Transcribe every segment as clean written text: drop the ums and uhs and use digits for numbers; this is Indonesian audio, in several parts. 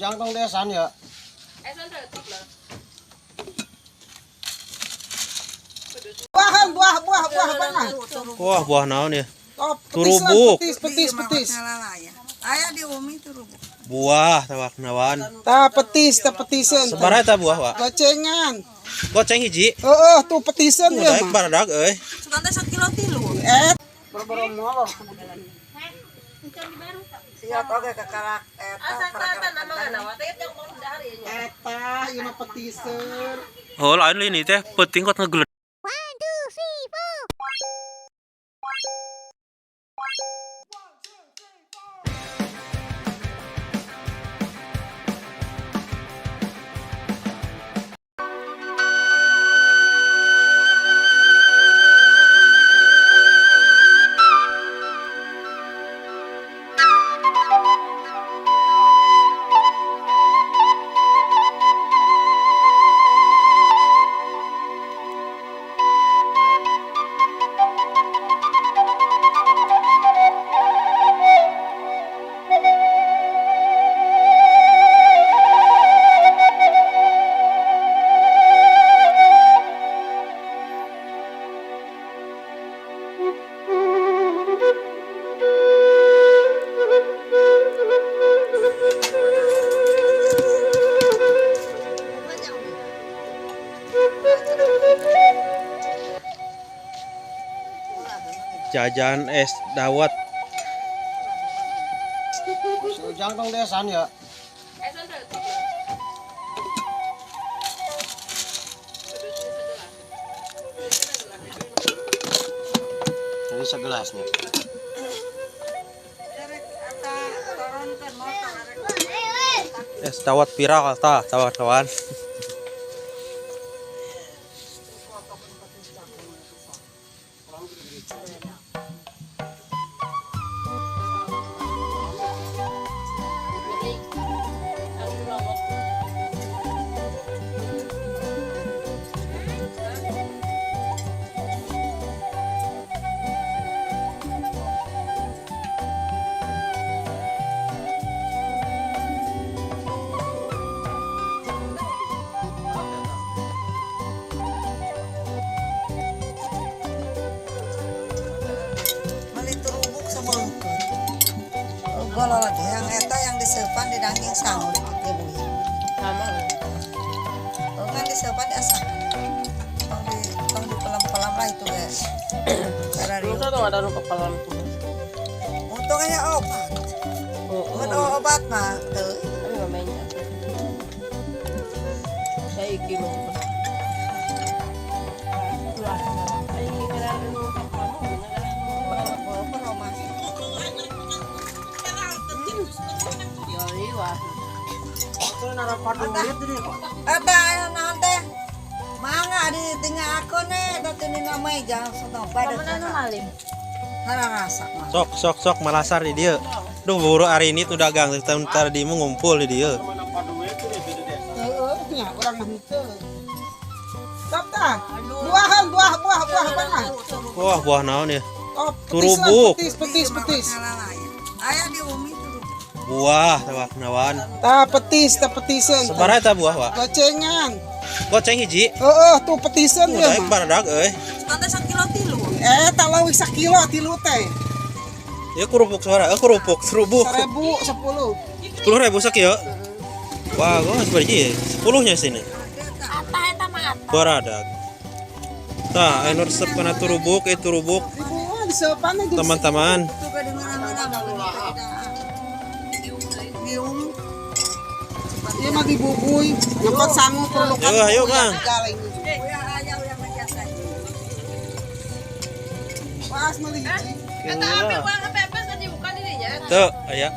Ujang tong desan ya. Buah apa mah? Wah, buah naon ya? Oh, Turubuk. petis. Ayah di Umi turubuk. Buah tawak nawan. Ta petisan. Sabaraha eta buah, Wak? Gocengan. Goceng hiji. Tuh petisan ya Daek mah. baradag euy. Sukanta 1 kilo tilu. Berboro mall. Siap oge ke karak Eta ieu mah petisan. Oh, lain ini teh penting kot ngegelet. Jajan es dawet. Ujang tong desan ya. Ini segelasnya. Es dawet viral tah, kawan-kawan. Beli turubuk sama ukur. Golol lagi yang eta yang disepan di daging sangut ya Bu. Sama. Oh kan disepan di asap. Tong di pelam-pelam lah itu guys. Karena Masa tuh ada luka pelan tuh. untungnya obat. Mun obat mah teu. Tapi nggak mainnya. Saya iki mah. Ada naon teh? Mangga di tinggal aku nih, tapi ini namanya jangan senang pada maling. Hara rasa mah. Sok malasar di dia. Duh, buru hari ini tuh dagang tahun tadi mau ngumpul di dia. Nya urang mah henteu. Tah. Buah apa mah? Wah, buah naon ya? Oh, Turubuk. petis. Ayah di Umi turubuk. Buah tawak nawan. Ta petisan. Sabaraha eta buah, Wak? Gocengan. Goceng hiji. Tuh petisan ya Daek mah. baradag euy. Sukanta 1 kilo tilu. Eta leuwih 1 kilo tilu teh. Ya kerupuk suara, kerupuk serubuk. 1010. 10.000 sakieu. Wah, gua masih bari 10-nya sini. Apa eta mah? Baradag. Tah, anu resep kana turubuk, turubuk Ribuan disepan aja. teman-teman. Itu ka di mana-mana giung. Ieu mah dibubuy, nyokot sangu perlukan. Ayo, Bang. Ayah yang menjaga. Pas meuli hiji. Tuh, aya.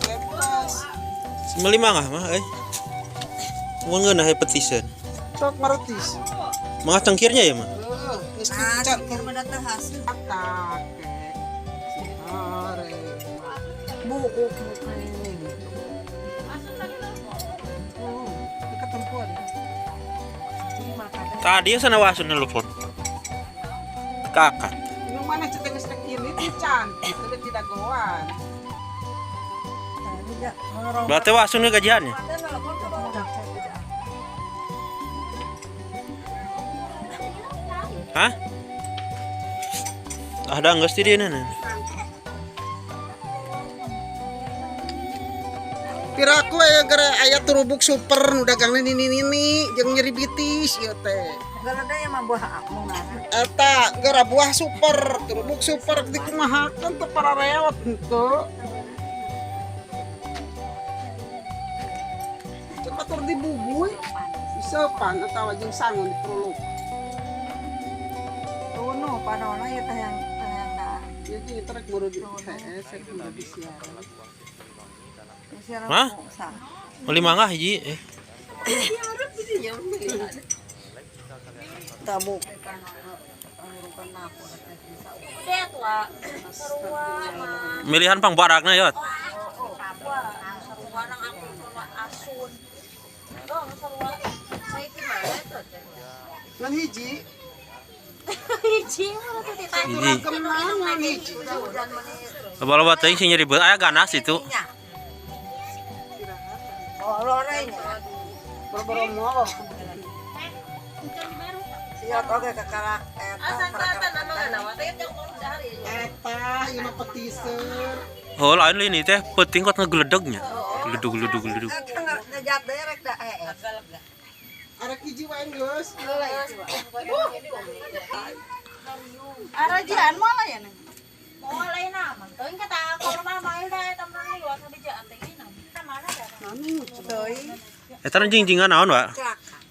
Lepas. Semeli mangah mah euy. Mun ngeunah petisan. Sok maretis. Mangah cengkirnya ya mah. Geus Nah, dicat pikir pada teh hasil. kakek. Are. Buku ini. Dekat tempuan. Tadi sana wasun nelpon. Kakak. Yang mana cetek ini tuh cantik, sudah tidak goan. Ya, ngorong. Berarti wasun gajiannya. Ada nelpon ke bawah dak saya tidak. Hah? Ada enggak sih dia nana? Piraku gara aya turubuk super nu dagangna nini jeung nyeri bitis ieu teh. Galada yang mah buah munana. Eta gara buah super, turubuk super dikumahakeun teu para reot henteu. Cepat tur dibubuy. Disepan atawa jeung sangun diperuluk. Tuh no panona ya teh yang da. Jadi trek buru di TS kudu disiar. Hah? Beli mangga hiji Tabuk. milihan pang barakna yot. Ngan hiji. Hiji. Kemana hiji? Loba-loba teuing sing nyeri beut aya ganas itu. Oh, lorenya. Berboro-moro. Siap oke kakak Eta ieu mah petiseur. Oh, lain lini teh peuting kot ngegledegnya. Gledug. ngejat deui rek da Arek hiji wae geus. Arajian malah ya neng. Mau lain nama. Teuing kata kalau mah mail da eta mah liwat sabejaan teh ini. Kita mana da? deui Eta jing-jingan naon, Pak? celaka.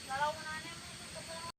Kalau menane